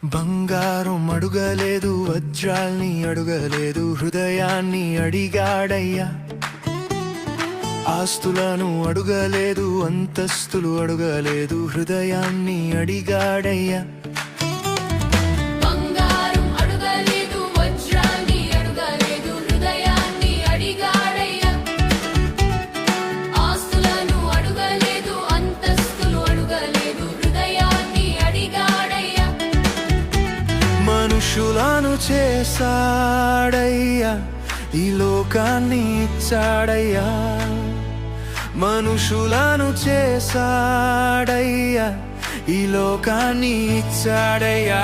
బంగారం అడుగలేదు, వజ్రాల్ని అడుగలేదు, హృదయాన్ని అడిగాడయ్యా. ఆస్తులను అడుగలేదు, అంతస్తులు అడుగలేదు, హృదయాన్ని అడిగాడయ్యా. మనుషులను చేశాడయ్యా, ఈ లోకాన్ని ఇచ్చాడయ్యా. మనుషులను చేశాడయ్యా, ఈ లోకాన్ని ఇచ్చాడయ్యా.